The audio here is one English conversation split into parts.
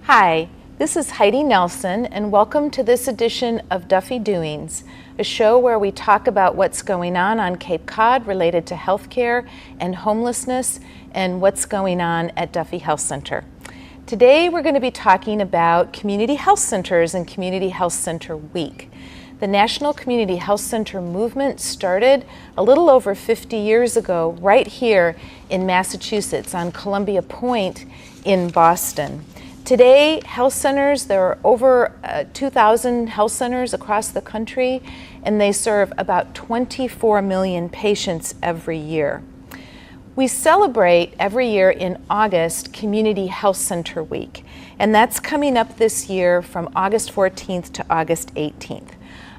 Hi, this is Heidi Nelson, and welcome to this edition of Duffy Doings, a show where we talk about what's going on Cape Cod related to healthcare and homelessness and what's going on at Duffy Health Center. Today we're going to be talking about community health centers and Community Health Center Week. The National Community Health Center movement started a little over 50 years ago right here in Massachusetts on Columbia Point in Boston. Today, health centers, there are over 2,000 health centers across the country, and they serve about 24 million patients every year. We celebrate every year in August Community Health Center Week, and that's coming up this year from August 14th to August 18th.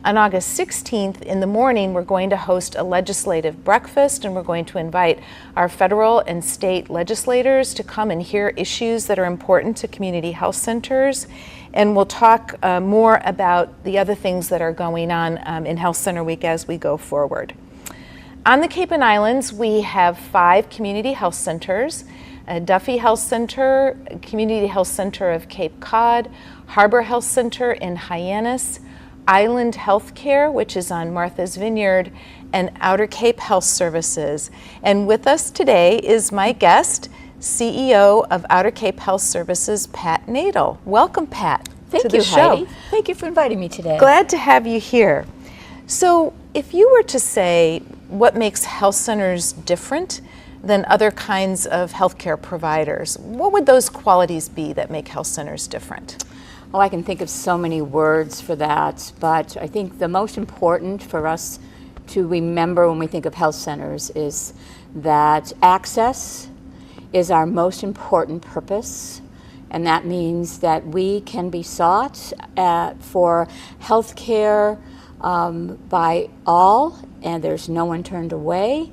On August 16th in the morning, we're going to host a legislative breakfast, and we're going to invite our federal and state legislators to come and hear issues that are important to community health centers. And we'll talk more about the other things that are going on in Health Center Week as we go forward. On the Cape and Islands, we have 5 community health centers: Duffy Health Center, Community Health Center of Cape Cod, Harbor Health Center in Hyannis, Island Healthcare, which is on Martha's Vineyard, and Outer Cape Health Services. And with us today is my guest, CEO of Outer Cape Health Services, Pat Nadle. Welcome, Pat, to the show. Heidi. Thank you for inviting me today. Glad to have you here. So, if you were to say what makes health centers different than other kinds of healthcare providers, what would those qualities be that make health centers different? Oh, I can think of so many words for that, but I think the most important for us to remember when we think of health centers is that access is our most important purpose, and that means that we can be sought for health care by all, and there's no one turned away.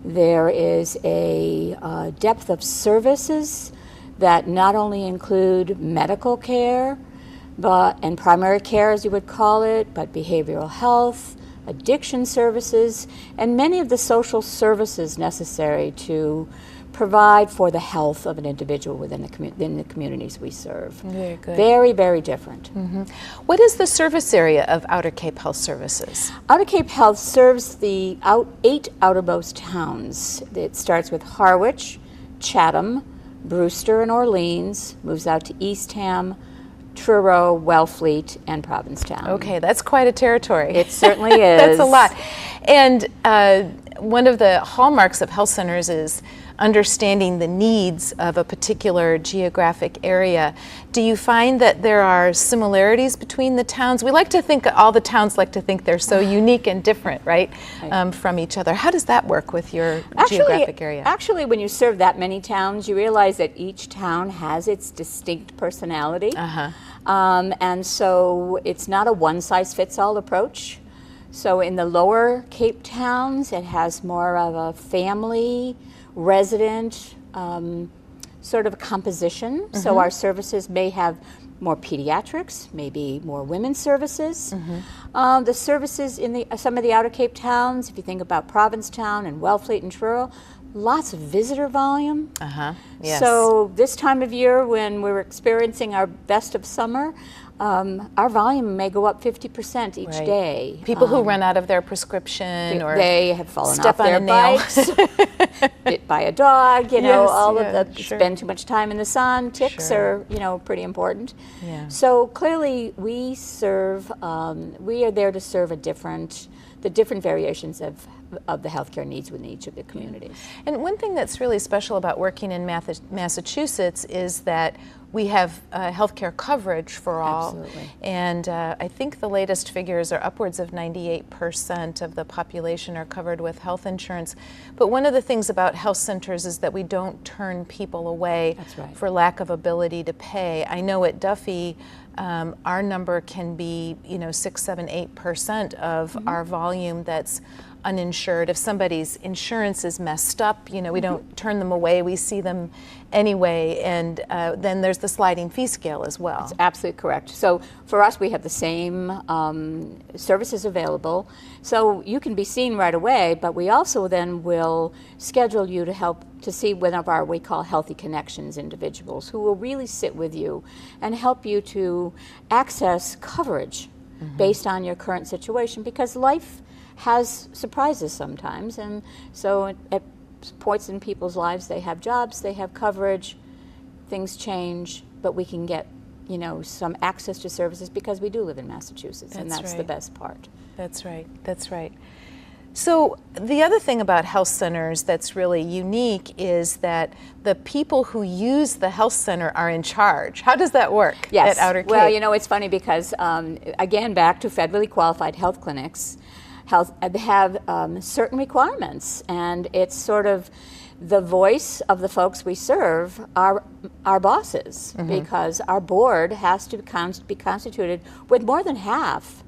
There is a depth of services that not only include medical care, and primary care, as you would call it, but behavioral health, addiction services, and many of the social services necessary to provide for the health of an individual within the communities we serve. Very good. Very, very different. Mm-hmm. What is the service area of Outer Cape Health Services? Outer Cape Health serves the 8 outermost towns. It starts with Harwich, Chatham, Brewster, and Orleans, moves out to Eastham, Truro, Wellfleet, and Provincetown. Okay, that's quite a territory. It certainly is. That's a lot. And one of the hallmarks of health centers is understanding the needs of a particular geographic area. Do you find that there are similarities between the towns? We like to think, all the towns like to think they're so unique and different, right, from each other. How does that work with your geographic area? Actually, when you serve that many towns, you realize that each town has its distinct personality. And so it's not a one-size-fits-all approach. So in the lower Cape towns, it has more of a family, resident sort of composition. Mm-hmm. So our services may have more pediatrics, maybe more women's services. Mm-hmm. The services in some of the Outer Cape towns, if you think about Provincetown and Wellfleet and Truro, lots of visitor volume. Yes. So this time of year when we're experiencing our best of summer, our volume may go up 50% each day. People who run out of their prescription, or they have fallen step off their on a nail. bikes, bit by a dog, all yes, of the spend too much time in the sun. Ticks are, pretty important. Yeah. So clearly we serve, we are there to serve the different variations of the healthcare needs within each of the communities. And one thing that's really special about working in Massachusetts is that we have healthcare coverage for all. Absolutely. And I think the latest figures are upwards of 98% of the population are covered with health insurance. But one of the things about health centers is that we don't turn people away for lack of ability to pay. I know at Duffy, our number can be 6, 7, 8% of our volume that's uninsured. If somebody's insurance is messed up, we don't turn them away. We see them anyway. And then there's the sliding fee scale as well. That's absolutely correct. So for us, we have the same services available. So you can be seen right away, but we also then will schedule you to help to see one of our, we call Healthy Connections individuals, who will really sit with you and help you to access coverage based on your current situation, because life has surprises sometimes. And so at points in people's lives, they have jobs, they have coverage, things change, but we can get some access to services because we do live in Massachusetts, and that's the best part. That's right. That's right. So the other thing about health centers that's really unique is that the people who use the health center are in charge. How does that work at Outer Cape? Well, it's funny because, again, back to federally qualified health clinics, they have certain requirements, and it's sort of the voice of the folks we serve are our bosses, because our board has to be constituted with more than half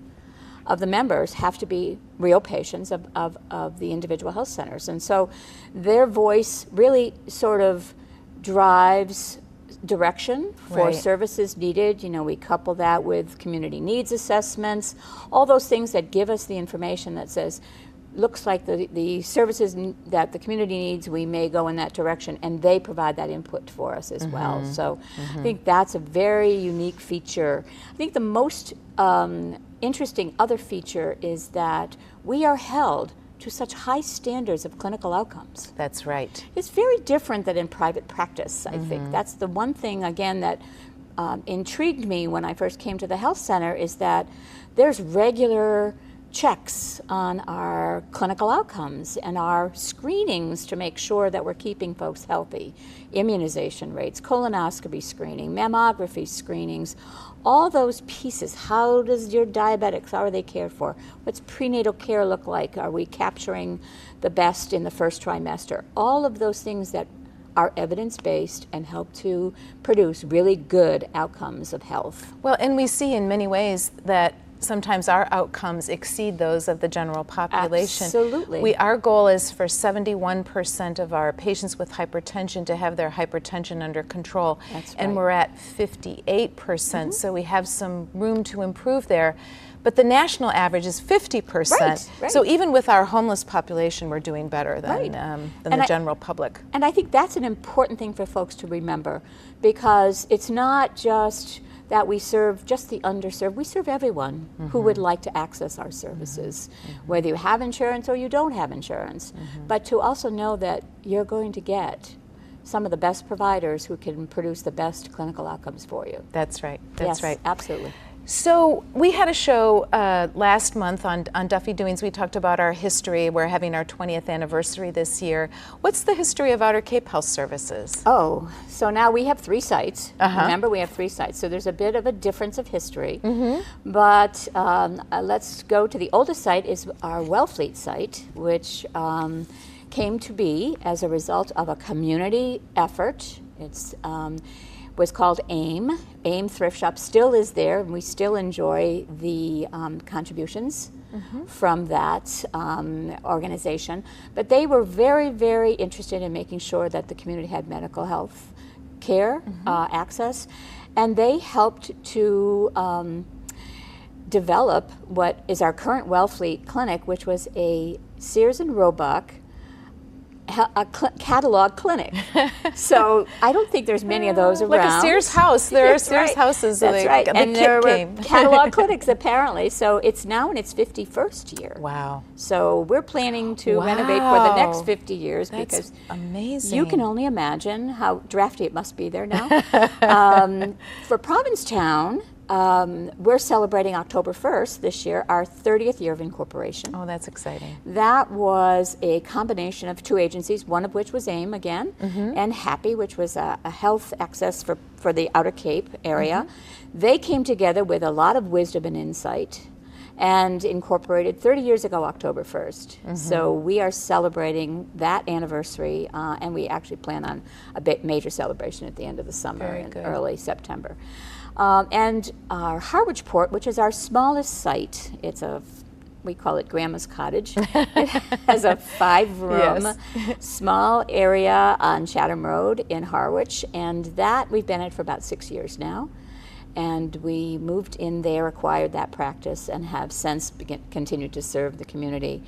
of the members have to be real patients of the individual health centers. And so their voice really sort of drives direction for services needed. We couple that with community needs assessments, all those things that give us the information that says, looks like the services that the community needs, we may go in that direction, and they provide that input for us as well. So I think that's a very unique feature. I think the most interesting other feature is that we are held to such high standards of clinical outcomes. That's right. It's very different than in private practice, I think. That's the one thing, again, that intrigued me when I first came to the health center, is that there's regular checks on our clinical outcomes and our screenings to make sure that we're keeping folks healthy. Immunization rates, colonoscopy screening, mammography screenings, all those pieces. How does your diabetics, how are they cared for? What's prenatal care look like? Are we capturing the best in the first trimester? All of those things that are evidence-based and help to produce really good outcomes of health. Well, and we see in many ways that sometimes our outcomes exceed those of the general population. Absolutely. Our goal is for 71% of our patients with hypertension to have their hypertension under control. That's and right. we're at 58%, so we have some room to improve there. But the national average is 50%. Right. So even with our homeless population, we're doing better than the general public. And I think that's an important thing for folks to remember, because it's not just that we serve just the underserved. We serve everyone who would like to access our services, whether you have insurance or you don't have insurance. But to also know that you're going to get some of the best providers who can produce the best clinical outcomes for you. That's right. That's right. Absolutely. So we had a show last month on Duffy Doings. We talked about our history. We're having our 20th anniversary this year. What's the history of Outer Cape Health Services? Oh, so now we have 3 sites. Remember, we have 3 sites. So there's a bit of a difference of history. But let's go to the oldest site, is our Wellfleet site, which came to be as a result of a community effort. It's was called AIM. AIM Thrift Shop still is there, and we still enjoy the contributions from that organization. But they were very, very interested in making sure that the community had medical health care access, and they helped to develop what is our current Wellfleet clinic, which was a Sears and Roebuck catalog clinic. So I don't think there's many of those around. Like a Sears house. There are Sears houses. That's right. And there were catalog clinics apparently. So it's now in its 51st year. Wow. So we're planning to renovate for the next 50 years. That's because amazing. You can only imagine how drafty it must be there now. For Provincetown, we're celebrating October 1st this year, our 30th year of incorporation. Oh, that's exciting. That was a combination of 2 agencies, one of which was AIM again, and Happy, which was a health access for the Outer Cape area. They came together with a lot of wisdom and insight and incorporated 30 years ago, October 1st. So we are celebrating that anniversary, and we actually plan on a major celebration at the end of the summer in early September. And our Harwichport, which is our smallest site, it's a we call it Grandma's Cottage. It has a 5-room, small area on Chatham Road in Harwich, and that we've been at for about 6 years now. And we moved in there, acquired that practice, and have since continued to serve the community.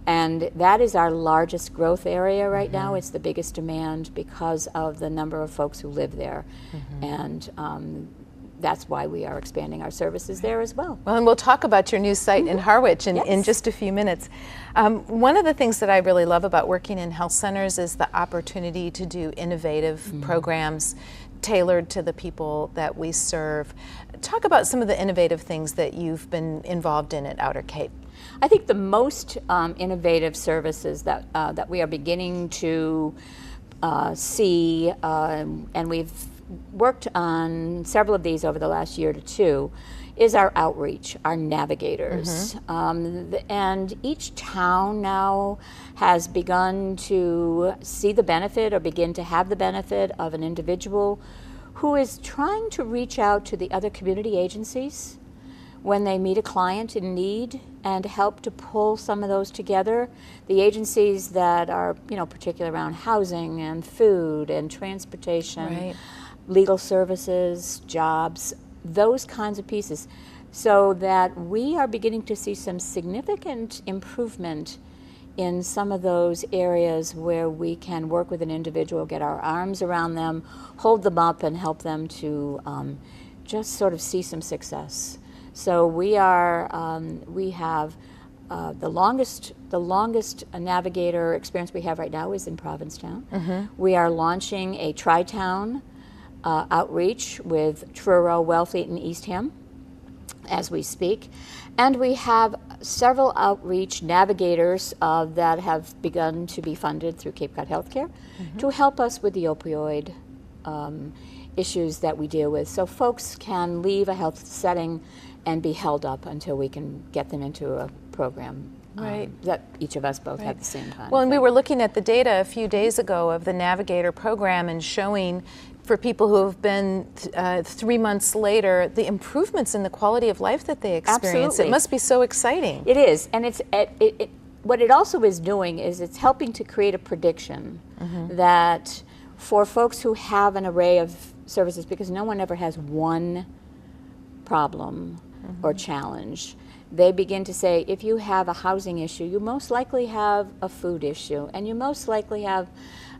And that is our largest growth area right now. It's the biggest demand because of the number of folks who live there. And that's why we are expanding our services there as well. Well, and we'll talk about your new site in Harwich in just a few minutes. One of the things that I really love about working in health centers is the opportunity to do innovative programs tailored to the people that we serve. Talk about some of the innovative things that you've been involved in at Outer Cape. I think the most innovative services that we are beginning to see, and we've worked on several of these over the last year to two, is our outreach, our navigators. And each town now has begun to see the benefit or begin to have the benefit of an individual who is trying to reach out to the other community agencies when they meet a client in need and help to pull some of those together. The agencies that are, particular around housing and food and transportation, legal services, jobs, those kinds of pieces, so that we are beginning to see some significant improvement in some of those areas where we can work with an individual, get our arms around them, hold them up, and help them to just sort of see some success. So we have the longest navigator experience we have right now is in Provincetown. We are launching a tri-town outreach with Truro, Wellfleet, and Eastham as we speak. And we have several outreach navigators that have begun to be funded through Cape Cod Healthcare to help us with the opioid issues that we deal with. So folks can leave a health setting and be held up until we can get them into a program that each of us both have the same kind. Well, and we were looking at the data a few days ago of the Navigator program and showing for people who have been 3 months later, the improvements in the quality of life that they experience. Absolutely. It must be so exciting. It is, and what it also is doing is it's helping to create a prediction that for folks who have an array of services, because no one ever has one problem or challenge, they begin to say, if you have a housing issue, you most likely have a food issue, and you most likely have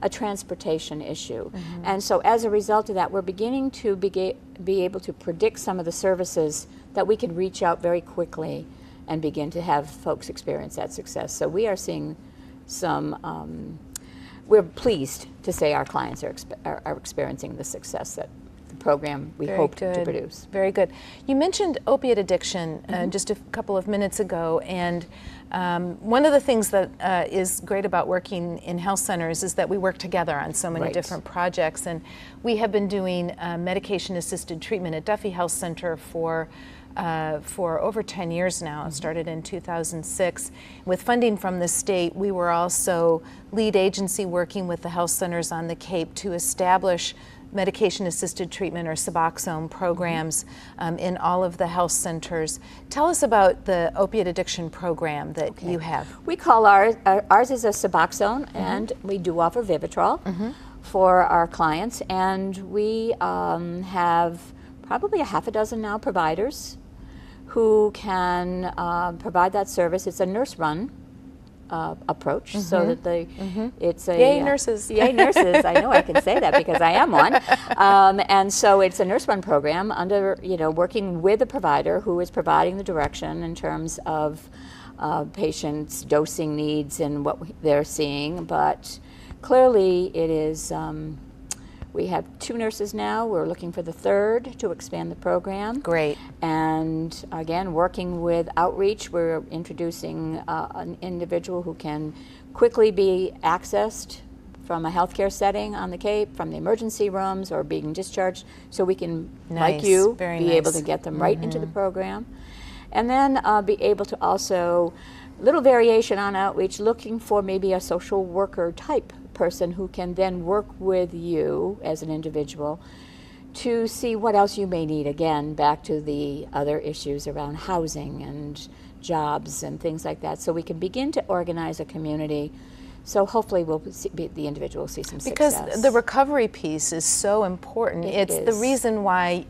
a transportation issue. And so as a result of that, we're beginning to be able to predict some of the services that we can reach out very quickly and begin to have folks experience that success. So we are seeing some, we're pleased to say our clients are experiencing the success that the program we hope to produce. Very good. You mentioned opiate addiction just a couple of minutes ago, and one of the things that is great about working in health centers is that we work together on so many different projects, and we have been doing medication-assisted treatment at Duffy Health Center for over 10 years now. It started in 2006. With funding from the state, we were also lead agency working with the health centers on the Cape to establish medication-assisted treatment or Suboxone programs in all of the health centers. Tell us about the opiate addiction program that you have. We call ours is a Suboxone, and we do offer Vivitrol for our clients, and we have probably a half a dozen now providers who can provide that service. It's a nurse-run approach, so that it's a yay nurses. Yay nurses. I know I can say that because I am one. And so it's a nurse-run program under working with a provider who is providing the direction in terms of patients' dosing needs and what they're seeing. But clearly, it is. We have 2 nurses now. We're looking for the 3rd to expand the program. Great. And again, working with outreach, we're introducing an individual who can quickly be accessed from a healthcare setting on the Cape, from the emergency rooms, or being discharged, so we can, like you, be able to get them right into the program. And then be able to also, little variation on outreach, looking for maybe a social worker type person who can then work with you as an individual to see what else you may need. Again, back to the other issues around housing and jobs and things like that, so we can begin to organize a community. So hopefully the individual will see some success. Because the recovery piece is so important. It's the reason why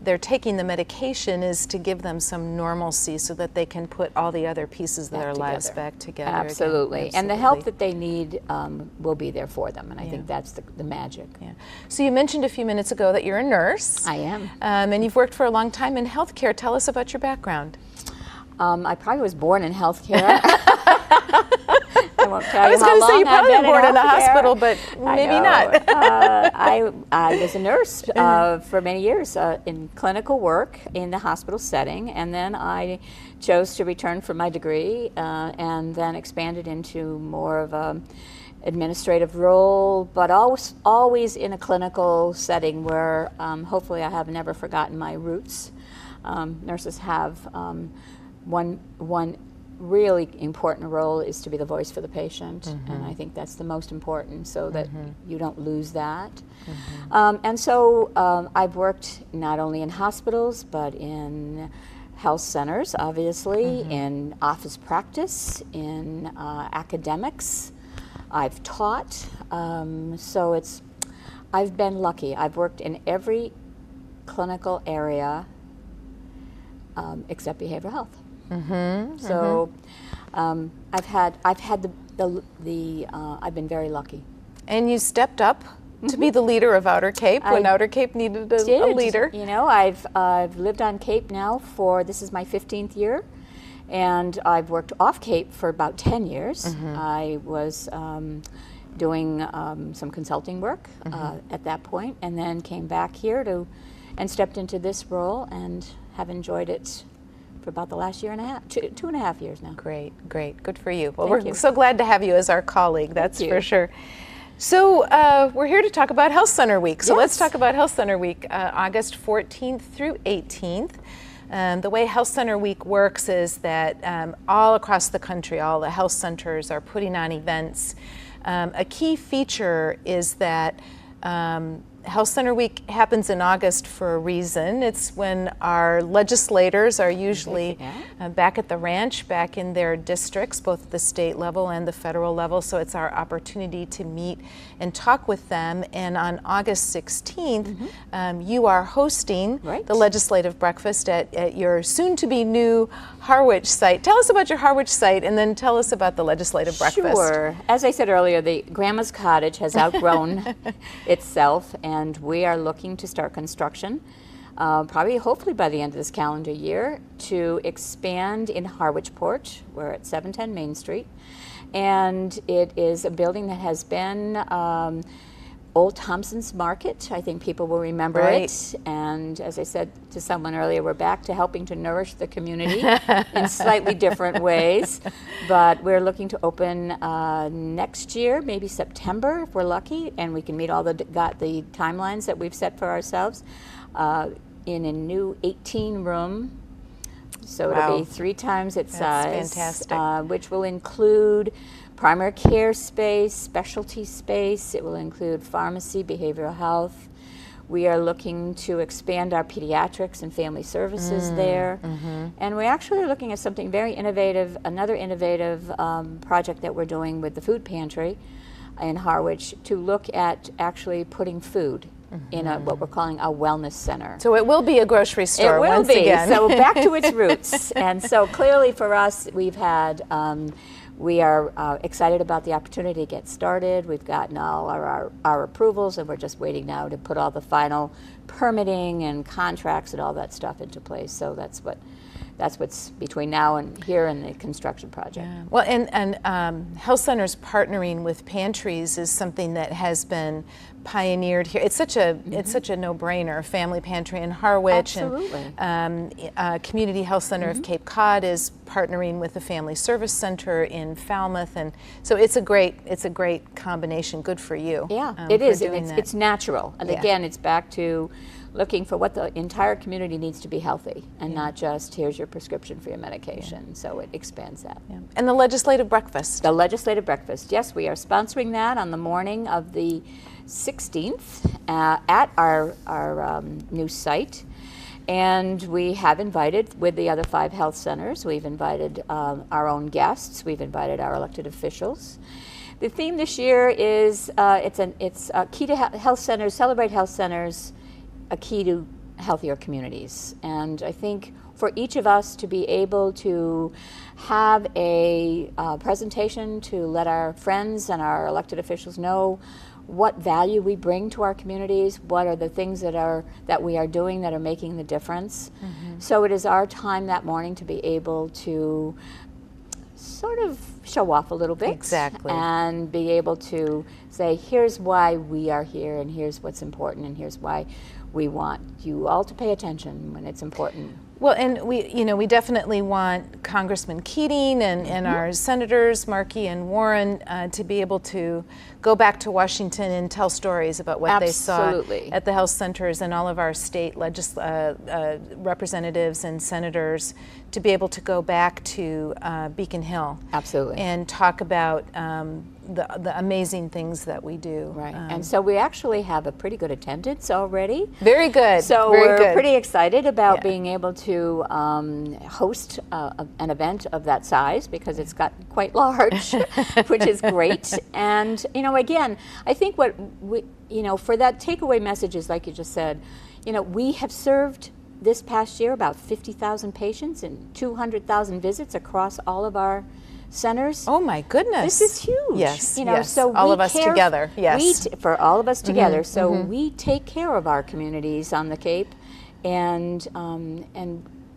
they're taking the medication is to give them some normalcy so that they can put all the other pieces of their lives back together. Absolutely. Again. And the help that they need will be there for them, and I think that's the magic. Yeah. So you mentioned a few minutes ago that you're a nurse. I am. And you've worked for a long time in healthcare. Tell us about your background. I probably was born in healthcare. I won't tell you how long. I was going to say you probably were born in the healthcare. hospital, but maybe not. I was a nurse for many years in clinical work in the hospital setting, and then I chose to return for my degree and then expanded into more of a administrative role, but always in a clinical setting where hopefully I have never forgotten my roots. Nurses have one really important role is to be the voice for the patient, and I think that's the most important, so that you don't lose that. And so I've worked not only in hospitals, but in health centers, obviously, in office practice, in academics. I've taught, so I've been lucky. I've worked in every clinical area except behavioral health. So I've been very lucky. And you stepped up to be the leader of Outer Cape when Outer Cape needed a leader. You know, I've lived on Cape now this is my 15th year, and I've worked off Cape for about 10 years. I was doing some consulting work at that point, and then came back here and stepped into this role and have enjoyed it for about the last year and a half, 2.5 years now. Great, good for you. Well, Thank we're you. so glad to have you as our colleague, that's for sure. So we're here to talk about Health Center Week. So let's talk about Health Center Week, August 14th through 18th. The way Health Center Week works is that all across the country, all the health centers are putting on events. A key feature is that Health Center Week happens in August for a reason. It's when our legislators are usually back at the ranch, back in their districts, both at the state level and the federal level. So it's our opportunity to meet and talk with them. And on August 16th, you are hosting the legislative breakfast at your soon-to-be new Harwich site. Tell us about your Harwich site, and then tell us about the legislative breakfast. Sure. As I said earlier, the Grandma's Cottage has outgrown itself, and we are looking to start construction, hopefully by the end of this calendar year, to expand in Harwichport. We're at 710 Main Street, and it is a building that has been Old Thompson's Market. I think people will remember it. And as I said to someone earlier, we're back to helping to nourish the community in slightly different ways. But we're looking to open next year, maybe September if we're lucky, and we can meet all the timelines that we've set for ourselves, in a new 18-room. So it'll be 3 times its size. Fantastic. Which will include primary care space, specialty space. It will include pharmacy, behavioral health. We are looking to expand our pediatrics and family services there. And we're actually looking at something very innovative, another innovative project that we're doing with the food pantry in Harwich, to look at actually putting food in what we're calling a wellness center. So it will be a grocery store once again. So back to its roots. And so clearly for us, we are excited about the opportunity to get started. We've gotten all our approvals, and we're just waiting now to put all the final permitting and contracts and all that stuff into place. So that's what's between now and here in the construction project. Yeah. Well, and health centers partnering with pantries is something that has been pioneered here. It's such a no-brainer. Family Pantry in Harwich, and Community Health Center of Cape Cod is partnering with the Family Service Center in Falmouth, and so it's a great combination. Good for you. Yeah, it is. It's natural, and again, it's back to looking for what the entire community needs to be healthy, and not just here's your prescription for your medication. So it expands that. Yeah. And the legislative breakfast. The legislative breakfast. Yes, we are sponsoring that on the morning of the 16th at our new site. And we have invited, with the other 5 health centers, we've invited our own guests, we've invited our elected officials. The theme this year is it's a key to health centers, celebrate health centers, a key to healthier communities. And I think for each of us to be able to have a presentation to let our friends and our elected officials know what value we bring to our communities, what are the things that we are doing that are making the difference. So it is our time that morning to be able to sort of show off a little bit. Exactly. And be able to say, here's why we are here, and here's what's important, and here's why we want you all to pay attention when it's important. Well, and we definitely want Congressman Keating and our senators, Markey and Warren, to be able to go back to Washington and tell stories about what they saw at the health centers, and all of our state representatives and senators to be able to go back to Beacon Hill. Absolutely. And talk about the amazing things that we do. Right. And so we actually have a pretty good attendance already. Very good. So we're pretty excited about being able to host an event of that size, because it's gotten quite large, which is great. And, again, I think what we, for that takeaway message is, like you just said, we have served this past year about 50,000 patients and 200,000 visits across all of our centers. Oh my goodness! This is huge. Yes, yes. So all of us together. Yes, for all of us together. So we take care of our communities on the Cape, and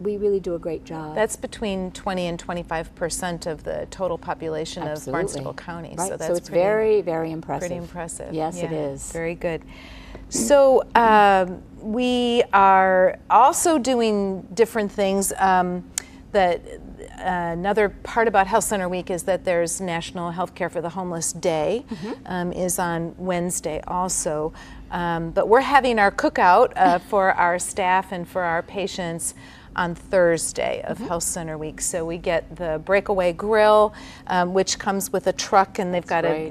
we really do a great job. That's between 20 and 25% of the total population of Barnstable County. Right. So that's it's very, very impressive. Pretty impressive. Yes, it is. Very good. So we are also doing different things. Another part about Health Center Week is that there's National Healthcare for the Homeless Day, is on Wednesday also. But we're having our cookout for our staff and for our patients on Thursday of Health Center Week. So we get the breakaway grill, which comes with a truck, and they've got a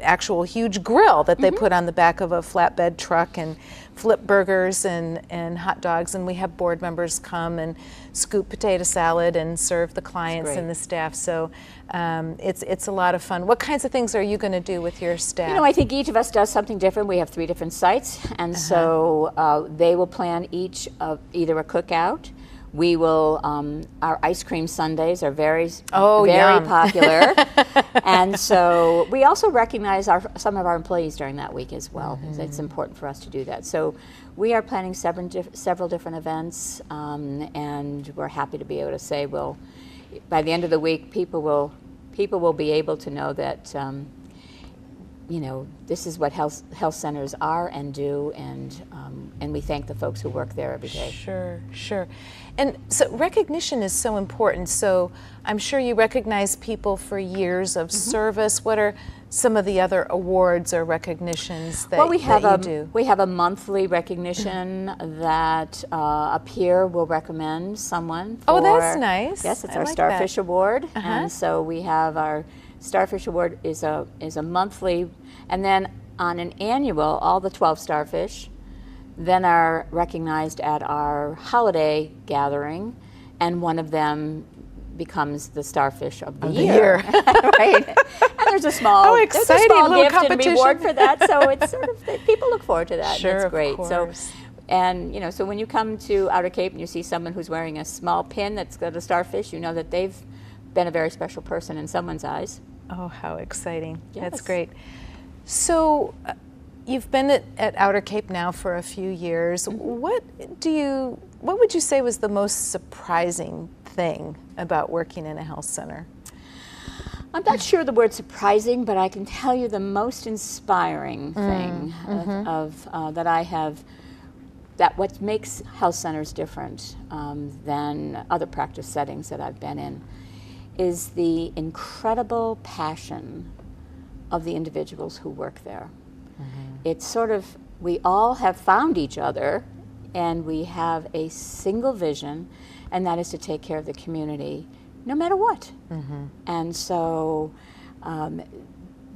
actual huge grill that they put on the back of a flatbed truck, and flip burgers and hot dogs, and we have board members come and scoop potato salad and serve the clients and the staff. So it's a lot of fun. What kinds of things are you going to do with your staff? I think each of us does something different. We have 3 different sites, and so they will plan each of either a cookout. We will, our ice cream sundaes are very popular. And so we also recognize some of our employees during that week as well. It's important for us to do that. So we are planning several different events, and we're happy to be able to say, well, by the end of the week, people will be able to know that this is what health centers are and do, and we thank the folks who work there every day. Sure. And so recognition is so important. So I'm sure you recognize people for years of service. What are some of the other awards or recognitions that, you do? We have a monthly recognition that a peer will recommend someone for. Oh, that's nice. Yes, it's our Starfish Award. And so we have our Starfish Award is a monthly, and then on an annual, all the 12 starfish then are recognized at our holiday gathering, and one of them becomes the Starfish of the Year. Right? And there's a small, gift and reward for that, so it's sort of, people look forward to that. Sure, and it's great. Of course. So, and so when you come to Outer Cape and you see someone who's wearing a small pin that's got a starfish, you know that they've been a very special person in someone's eyes. Oh, how exciting. Yes. That's great. So you've been at Outer Cape now for a few years. What would you say was the most surprising thing about working in a health center? I'm not sure the word surprising, but I can tell you the most inspiring thing that I have, that what makes health centers different than other practice settings that I've been in, is the incredible passion of the individuals who work there. It's sort of, we all have found each other, and we have a single vision, and that is to take care of the community no matter what. And so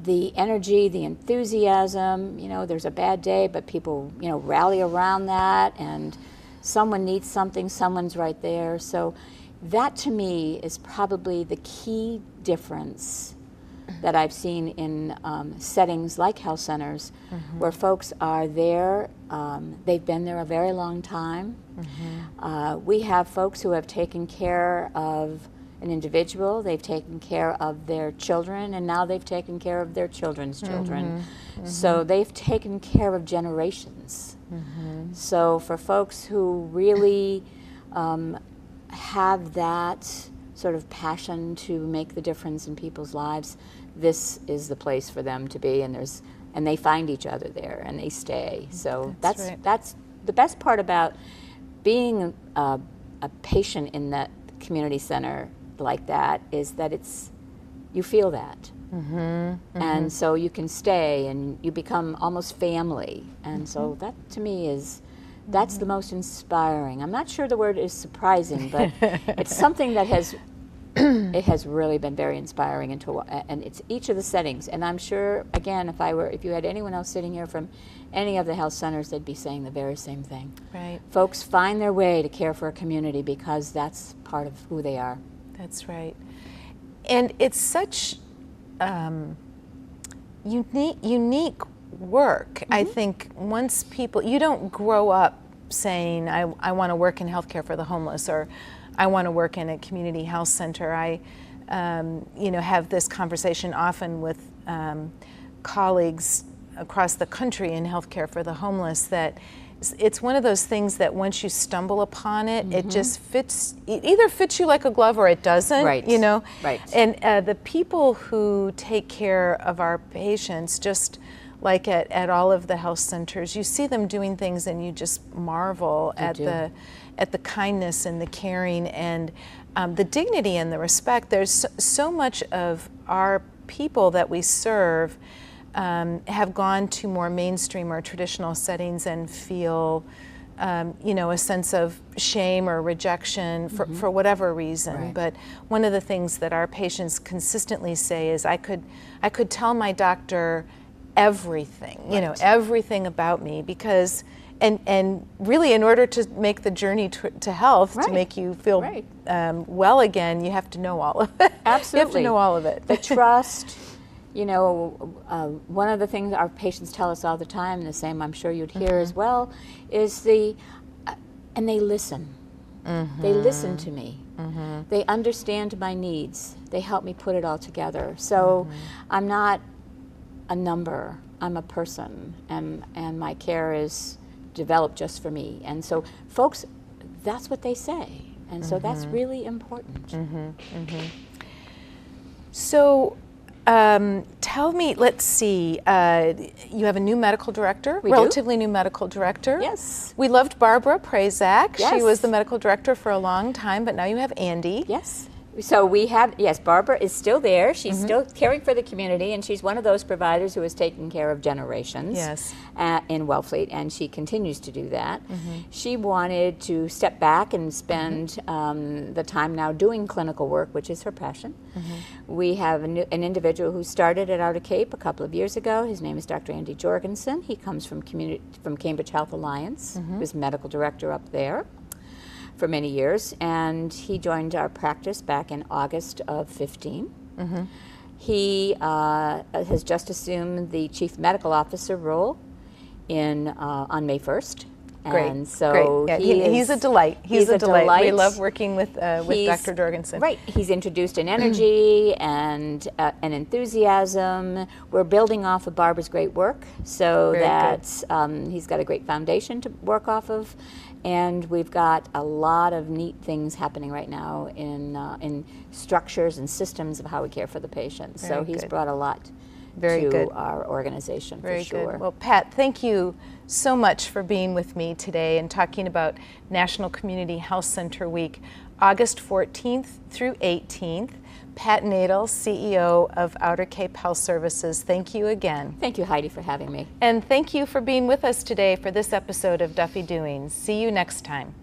the energy, the enthusiasm, there's a bad day, but people, rally around that, and someone needs something, someone's right there. So that to me is probably the key difference that I've seen in settings like health centers, where folks are there, they've been there a very long time. We have folks who have taken care of an individual, they've taken care of their children, and now they've taken care of their children's children. So they've taken care of generations. So for folks who really have that sort of passion to make the difference in people's lives, this is the place for them to be, and they find each other there and they stay. So that's the best part about being a patient in that community center like that, is that you feel that. And so you can stay and you become almost family. And so that to me that's the most inspiring. I'm not sure the word is surprising, but it's something that it has really been very inspiring, and it's each of the settings. And I'm sure, again, if you had anyone else sitting here from any of the health centers, they'd be saying the very same thing. Right. Folks find their way to care for a community because that's part of who they are. That's right. And it's such unique work. I think once you don't grow up saying, I want to work in healthcare for the homeless, or I want to work in a community health center. I have this conversation often with colleagues across the country in healthcare for the homeless, that it's one of those things that once you stumble upon it, it just either fits you like a glove or it doesn't, Right. Right. And the people who take care of our patients, just like at all of the health centers, you see them doing things and you just marvel at the kindness and the caring and the dignity and the respect. There's so much of our people that we serve have gone to more mainstream or traditional settings and feel, a sense of shame or rejection for whatever reason. Right. But one of the things that our patients consistently say is, I could tell my doctor everything, everything about me, because, and really in order to make the journey to health, to make you feel well again, you have to know all of it. Absolutely. You have to know all of it. The trust. One of the things our patients tell us all the time, the same I'm sure you'd hear as well, is and they listen. They listen to me. They understand my needs. They help me put it all together. So I'm not a number, I'm a person, and my care is developed just for me. And so folks, that's what they say. And so that's really important. So tell me, let's see, you have a new medical director, relatively new medical director. Yes. We loved Barbara Prazak. Yes. She was the medical director for a long time, but now you have Andy. Yes. So we have, Barbara is still there. She's still caring for the community, and she's one of those providers who has taken care of generations in Wellfleet, and she continues to do that. She wanted to step back and spend the time now doing clinical work, which is her passion. We have an individual who started at Outer Cape a couple of years ago. His name is Dr. Andy Jorgensen. He comes from Cambridge Health Alliance, who's medical director up there for many years, and he joined our practice back in August of 15. He has just assumed the chief medical officer role on May 1st. Great. And so Yeah, he's a delight. He's a delight. We love working with Dr. Jorgensen. Right. He's introduced an energy and an enthusiasm. We're building off of Barbara's great work, so he's got a great foundation to work off of. And we've got a lot of neat things happening right now in structures and systems of how we care for the patients. So he's brought a lot to our organization, for sure. Good. Well, Pat, thank you so much for being with me today and talking about National Community Health Center Week, August 14th through 18th. Pat Nadle, CEO of Outer Cape Health Services, thank you again. Thank you, Heidi, for having me. And thank you for being with us today for this episode of Duffy Doings. See you next time.